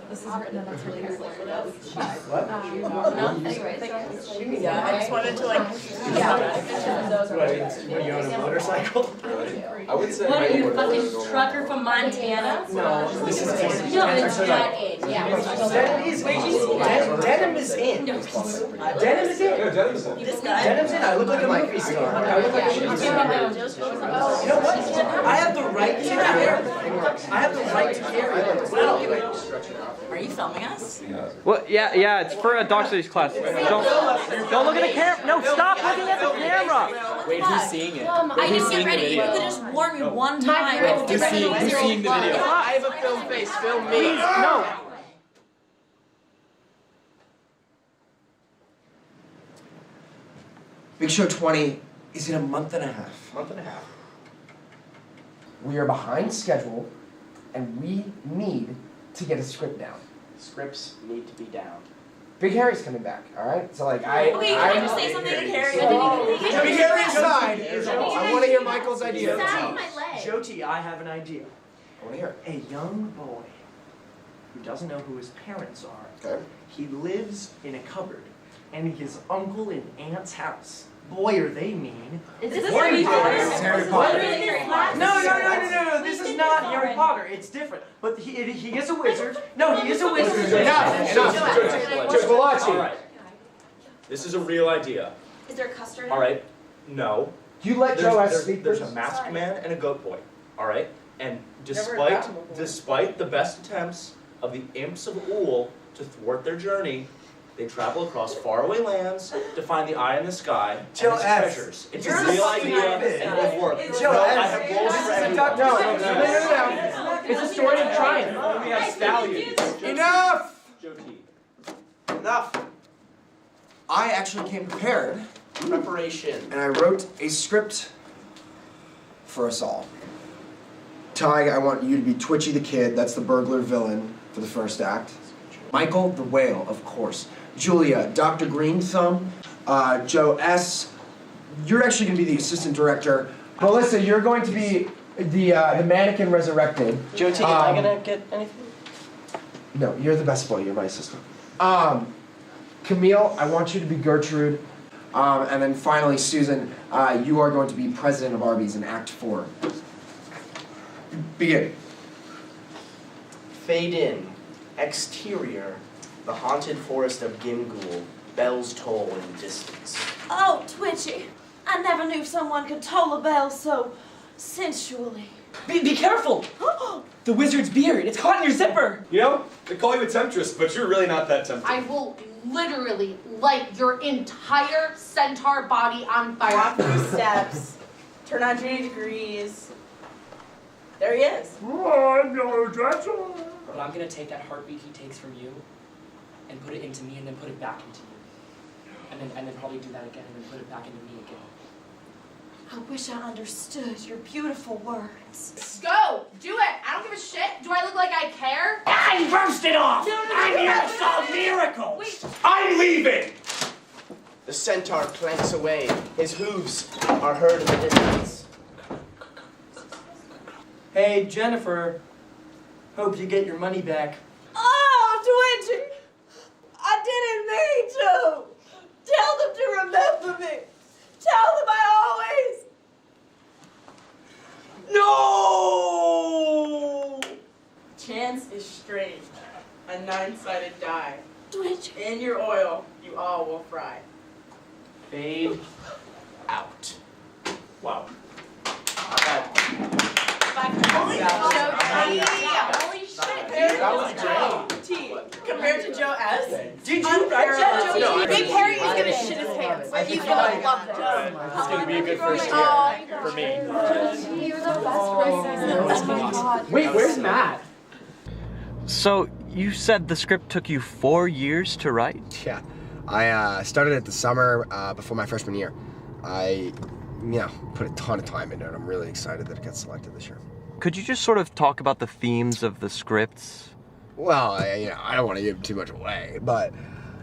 This is written and that's really weird. What? Yeah, I just wanted to like. What, you own a motorcycle? I would say. What are you, fucking trucker from Montana? No, this is No, it's not in. Yeah. Denim is in. Denim is in. Denim is in. Yeah, Dennis. This guy. Denim's in. I look like a movie star. I look like a movie star. You know what? I have the right to carry. I have the right to carry. Are you filming us? Well, yeah, it's for a dog studies class. Don't look at the camera. No, stop looking at the camera. Wait, who's seeing it? I didn't get ready. You could just warn me one time. Who's seeing the video? I have a film face. Film me. Please, no. Big Show 20 is in a month and a half. Month and a half. We are behind schedule, and we need to get a script down. Scripts need to be down. Big Harry's coming back, all right? So like Wait, can I just say something to Harry? Big Harry aside, I want to hear Michael's idea. Jyoti, I have an idea. I want to hear it. A young boy who doesn't know who his parents are. Okay. He lives in a cupboard, and his uncle and aunt's house. Boy, are they mean. Is this Harry Potter? It's Harry Potter. No, this is not Harry Potter. It's different. But he is a wizard. No, he is a wizard. Enough. All right. This is a real idea. Is there custard? All right. No. You let Joe S. speak There's first. a masked man and a goat boy. All right. And despite the best attempts of the imps of Ool to thwart their journey, they travel across faraway lands to find the eye in the sky and its treasures. It's a real idea and it will work. Joe No, S. I have goals for everyone. No. It's a story of triumph. We have stallions. Enough! Jyoti. Enough. I actually came prepared, Preparation. and I wrote a script for us all. Ty, I want you to be Twitchy the Kid. That's the burglar villain for the first act. Michael the Whale, of course. Julia, Dr. Green Thumb. Joe S. You're actually going to be the assistant director. Melissa, you're going to be the mannequin resurrected. Jyoti, am I gonna get anything? No, you're the best boy. You're my assistant. Camille, I want you to be Gertrude. And then finally, Susan, you are going to be president of Arby's in Act 4. Begin. Fade in. Exterior. The haunted forest of Gimghoul. Bells toll in the distance. Oh, Twitchy. I never knew someone could toll a bell so sensually. Be careful! The wizard's beard, it's caught in your zipper! You know, they call you a temptress, but you're really not that tempting. I will literally light your entire centaur body on fire. Walk through steps. Turn 180 degrees. There he is. But I'm gonna take that heartbeat he takes from you and put it into me and then put it back into you. And then probably do that again and then put it back into me again. I wish I understood your beautiful words. Go! Do it! I don't give a shit. Do I look like I care? I roasted off! I'm here to solve miracles! Wait. I'm leaving! The centaur clanks away. His hooves are heard in the distance. Hey, Jennifer. Hope you get your money back. Oh, Twitchy! I didn't mean to! Tell them to remember me! Tell them I always... No! Chance is strange. A 9-sided die. Twitchy. In your oil, you all will fry. Fade out. Wow. Holy shit! That was great. T, compared to Joe S. Did you write that? No, Big Harry is gonna shit his pants. You gonna love this. It's gonna be a good first year for me. You're the best racist. Wait, where's Matt? So, you said the script took you 4 years to write? Yeah. I started it the summer before my freshman year. I, put a ton of time into it. I'm really excited that it got selected this year. Could you just sort of talk about the themes of the scripts? Well, I don't want to give too much away, but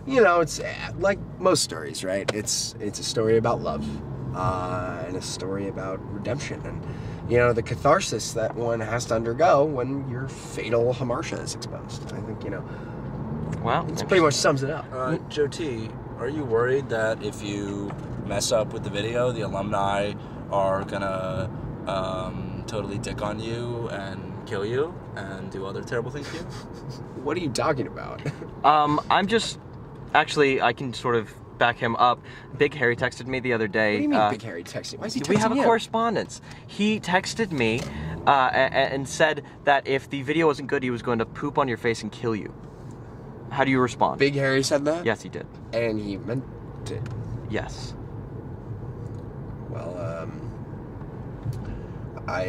it's like most stories, right? It's a story about love, and a story about redemption, and you know, the catharsis that one has to undergo when your fatal hamartia is exposed. I think, you know, Wow. it pretty much sums it up. Joe T, are you worried that if you mess up with the video, the alumni are gonna totally dick on you and kill you and do other terrible things to you? What are you talking about? I'm just, actually, I can sort of back him up. Big Harry texted me the other day. What do you mean Big Harry texted? Why is he texting We have a you? correspondence. He texted me and said that if the video wasn't good, he was going to poop on your face and kill you. How do you respond? Big Harry said that? Yes, he did. And he meant it? Yes. Well, I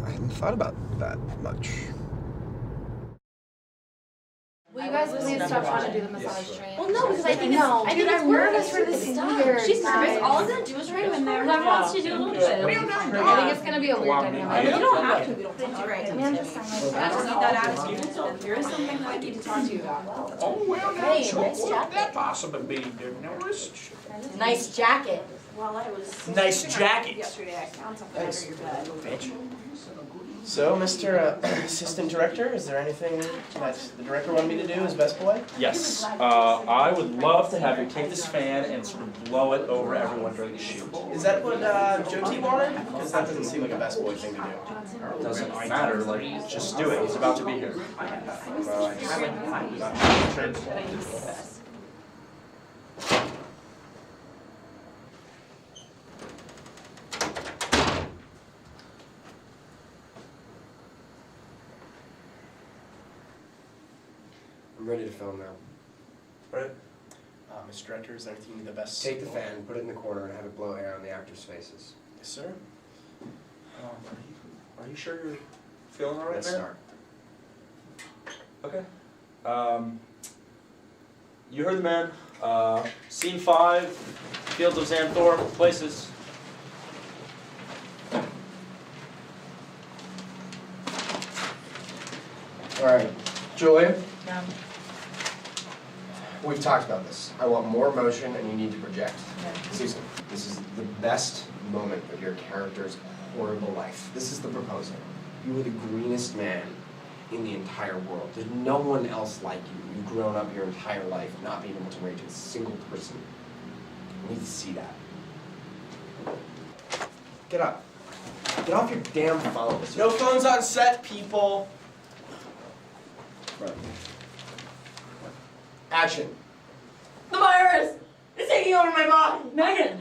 hadn't thought about that much. Will you guys please stop trying to do the massage train? Well, no, because I think it's nervous for this stuff. She's nervous. All I'm gonna do is write when whoever wants to do a little bit. I think it's gonna be a weird dynamic. You don't have to, we don't talk to I mean, I'm just saying, like, I just need that attitude. There is something that I need to talk to you about. Oh, well, Hey, now, nice what would jacket. that possibly be? Didn't notice? nice jacket. Well, I was. Nice jacket. Yesterday, I found something under your bed. Bitch. So, Mr. Assistant Director, is there anything that the director wanted me to do as best boy? Yes. I would love to have you take this fan and sort of blow it over everyone during the shoot. Is that what Joe T wanted? Because that doesn't seem like a best boy thing to do. It doesn't matter, like, just do it. He's about to be here. I'm ready to film now. Right. Mr. Director, is there anything the best? Take the fan, put it in the corner, and have it blow air on the actors' faces. Yes, sir. Are you sure you're feeling all right, Let's man? start. Okay. You heard the man. Scene 5, Fields of Xanthor, places. All right, Julia. We've talked about this. I want more emotion, and you need to project. Susan, this is the best moment of your character's horrible life. This is the proposal. You were the greenest man in the entire world. There's no one else like you. You've grown up your entire life not being able to rage a single person. I need to see that. Get up. Get off your damn phone. No phones on set, people. Right. Action. The virus is taking over my body. Megan,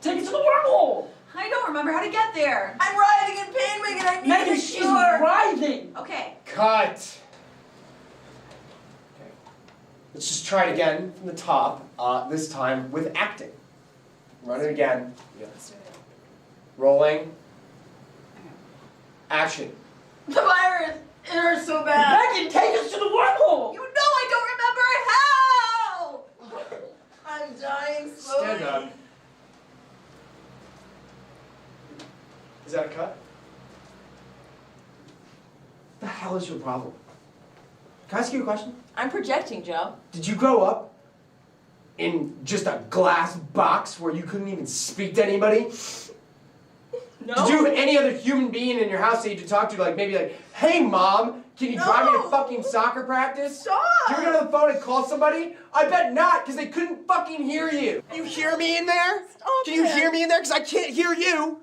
take it to the wormhole. I don't remember how to get there. I'm writhing in pain, Megan. I need Megan, to she's cure. writhing. Okay. Cut. Okay. Let's just try it again from the top. This time with acting. Run it again. Rolling. Action. The virus. It hurts so bad. Megan, take us to the wormhole. You know I don't remember how. I'm dying slowly. Stand up. Is that a cut? What the hell is your problem? Can I ask you a question? I'm projecting, Joe. Did you grow up in just a glass box where you couldn't even speak to anybody? No. Did you have any other human being in your house that you could talk to, like maybe like, hey mom, can you drive me to fucking soccer practice? Stop. Did you ever go to the phone and call somebody? I bet not, because they couldn't fucking hear you. Can you hear me in there? Stop Can you it. hear me in there? Because I can't hear you.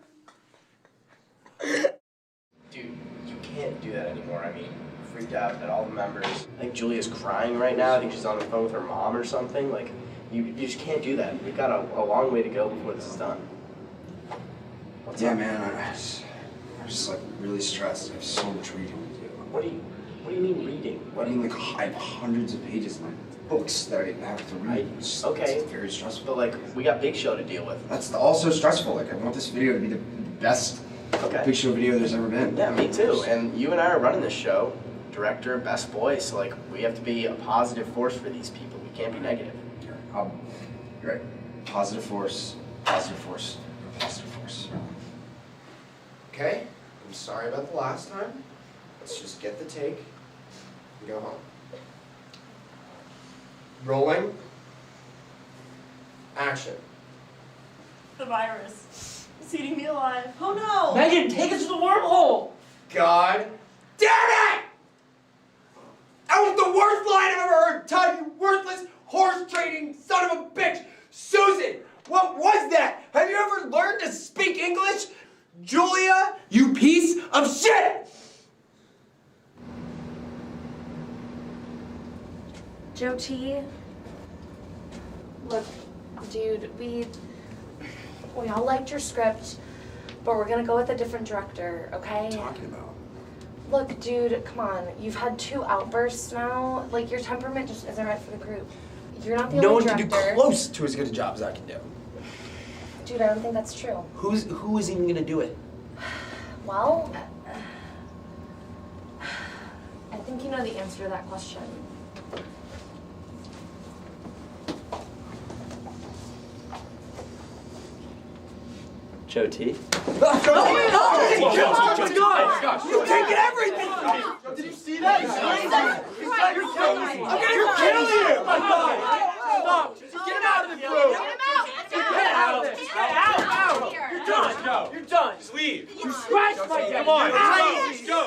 Dude, you can't do that anymore. I mean, freaked out at all the members. I think Julia's crying right now. I think she's on the phone with her mom or something. Like, you just can't do that. We've got a long way to go before this is done. What's Yeah, up? man, I'm just like really stressed. I have so much reading to do. What do you mean reading? I mean, like, I have hundreds of pages in books that I have to read. It's Okay. very stressful. But like, we got Big Show to deal with. That's also stressful. Like, I want this video to be the best Okay. Big Show video there's ever been. Yeah, me too. And you and I are running this show, director, best boy. So like, we have to be a positive force for these people. We can't be negative. You're right. Positive force, positive force, positive force. Okay? I'm sorry about the last time. Let's just get the take and go home. Rolling. Action. The virus It's eating me alive. Oh no! Megan, take us to the wormhole! God damn it! That was the worst line I've ever heard! Todd, you worthless, horse-trading son of a bitch! Susan, what was that? Have you ever learned to speak English? Julia, you piece of shit! Joe T. Look, dude, we all liked your script, but we're gonna go with a different director, okay? What are you talking about? Look, dude, come on. You've had 2 outbursts now. Like, your temperament just isn't right for the group. You're not the No only one director. can do close to as good a job as I can do. Dude, I don't think that's true. Who is even gonna do it? Well, I think you know the answer to that question. Joe T. You taking everything! Did you see that? You're killing me! I'm gonna kill you! Oh my God! Stop! Get him out of the group! Get out! Out! You're done! You're done. Just leave. You scratched my Come on, Please. let's go.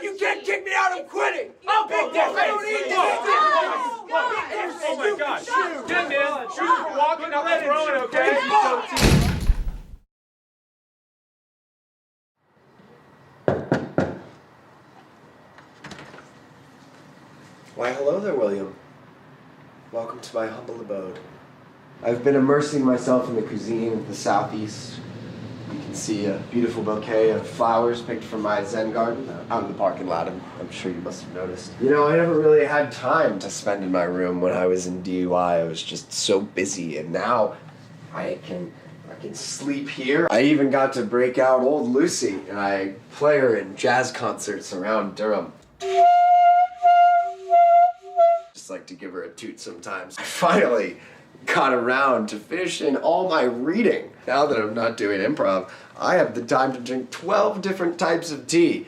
You can't kick me out, I'm quitting! I'll big difference! I don't need this! Oh my gosh. Get in there. Shoes for walking, not for throwing, okay? Why, hello there, William. Welcome to my humble abode. I've been immersing myself in the cuisine of the Southeast. You can see a beautiful bouquet of flowers picked from my Zen garden out in the parking lot. I'm sure you must have noticed. You know, I never really had time to spend in my room when I was in DUI. I was just so busy, and now I can sleep here. I even got to break out old Lucy, and I play her in jazz concerts around Durham. Just like to give her a toot sometimes. I finally got around to finishing all my reading. Now that I'm not doing improv, I have the time to drink 12 different types of tea.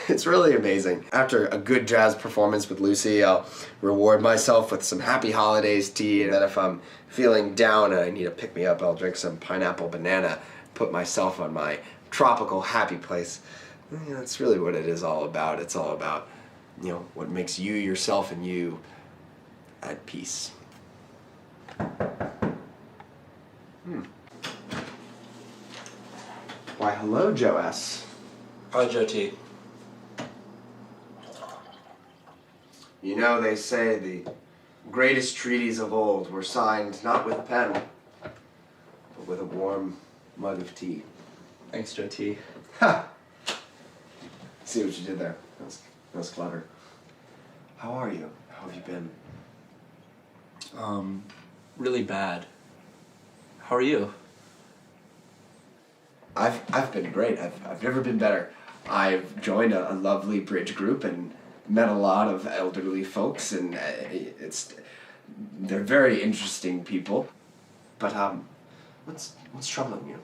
It's really amazing. After a good jazz performance with Lucy, I'll reward myself with some Happy Holidays tea, and then if I'm feeling down and I need a pick-me-up, I'll drink some pineapple banana, put myself on my tropical happy place. You know, that's really what it is all about. It's all about, you know, what makes you yourself and you at peace. Why, hello, Joe S. Hi, Joe T. You know, they say the greatest treaties of old were signed not with pen, but with a warm mug of tea. Thanks, Joe T. Ha! See what you did there. That was clever. How are you? How have you been? Really bad. How are you? I've been great. I've never been better. I've joined a lovely bridge group and met a lot of elderly folks, and they're very interesting people. But what's troubling you?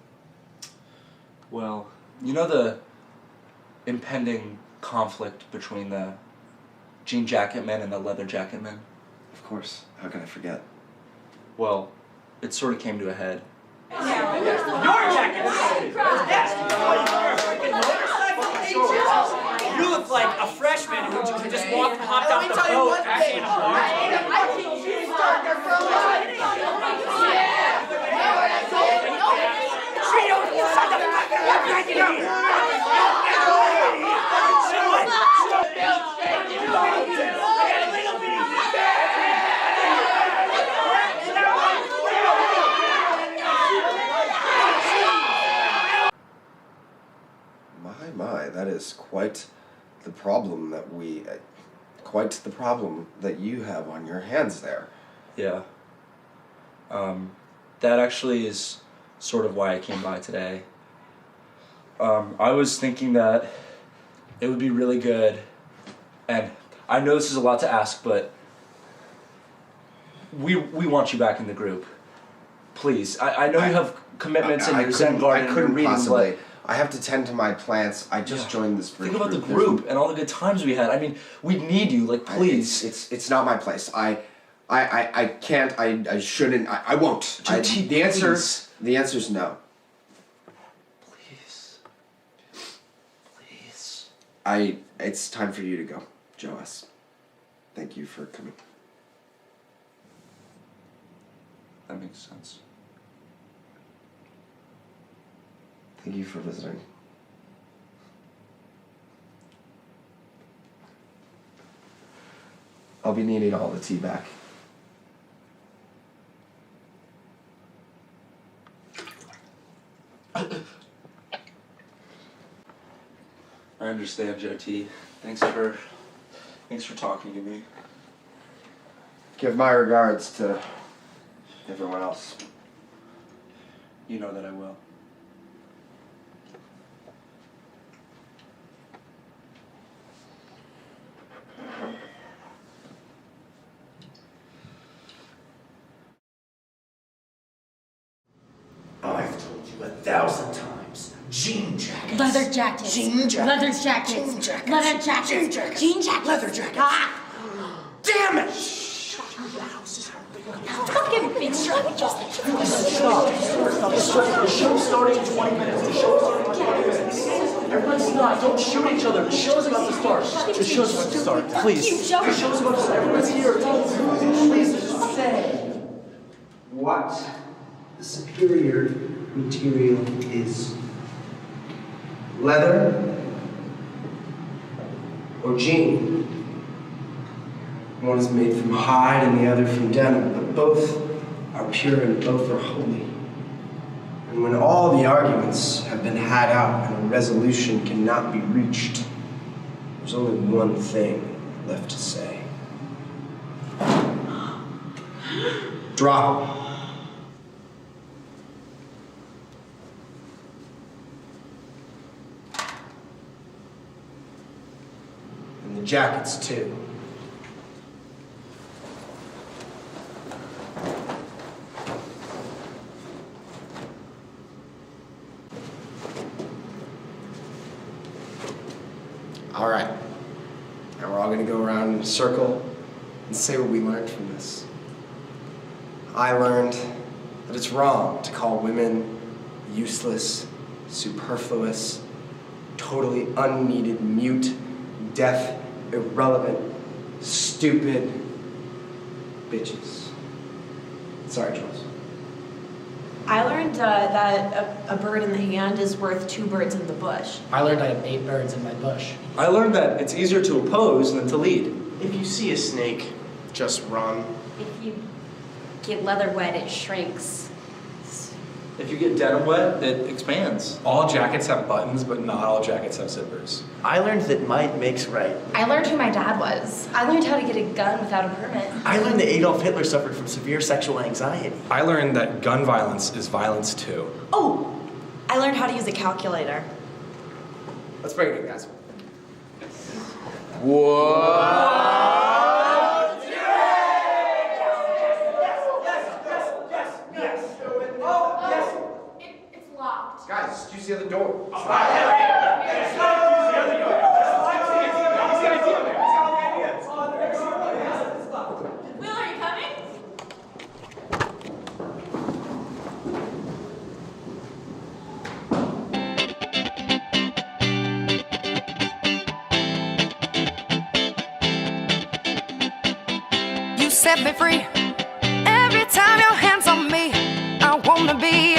Well, you know the impending conflict between the jean jacket men and the leather jacket men? Of course. How can I forget? Well, it sort of came to a head. Your jacket! You look like a freshman who just hopped off the boat back in a bar. My, that is quite the problem that you have on your hands there. Yeah. That actually is sort of why I came by today. I was thinking that it would be really good, and I know this is a lot to ask, but we want you back in the group. Please. I know you have commitments in your Zen garden and your reading, but I have to tend to my plants. I just joined this bridge think about group. the group and all the good times we had. I mean, we need you, like, please. It's not my place. I can't, I shouldn't, I won't. JT, The answer's no. It's time for you to go, Joas. Thank you for coming. That makes sense. Thank you for visiting. I'll be needing all the tea back. I understand, JT. Thanks for talking to me. Give my regards to everyone else. You know that I will. I've told you 1,000 times. Jean jackets. Leather jackets. Jean jackets. Leather jackets. Jean jackets. Leather jackets. Jean jackets. Jean jackets. Leather jackets. Ah! Damn it! Shut your houses. Fucking bitch. The show's starting in 20 minutes. The show's starting in 20 minutes. Everybody stop. Don't shoot each other. The show's about to start. The show's about to start. Please. The show's about to start. Everybody's here. Please, just say. What the superior material is. Leather or jean. One is made from hide and the other from denim, but both are pure and both are holy. And when all the arguments have been had out and a resolution cannot be reached, there's only one thing left to say. Drop. And the jackets, too. All right. Now we're all going to go around in a circle and say what we learned from this. I learned that it's wrong to call women useless, superfluous, totally unneeded, mute, deaf, irrelevant, stupid bitches. Sorry, Jules. I learned that a bird in the hand is worth 2 birds in the bush. I learned I have 8 birds in my bush. I learned that it's easier to oppose than to lead. If you see a snake, just run. If you get leather wet, it shrinks. If you get denim wet, it expands. All jackets have buttons, but not all jackets have zippers. I learned that might makes right. I learned who my dad was. I learned how to get a gun without a permit. I learned that Adolf Hitler suffered from severe sexual anxiety. I learned that gun violence is violence too. Oh, I learned how to use a calculator. Let's break it in, guys. It's locked. Guys, just use the other door. Will, are you coming? You set me free. Every time your hands on me, I wanna be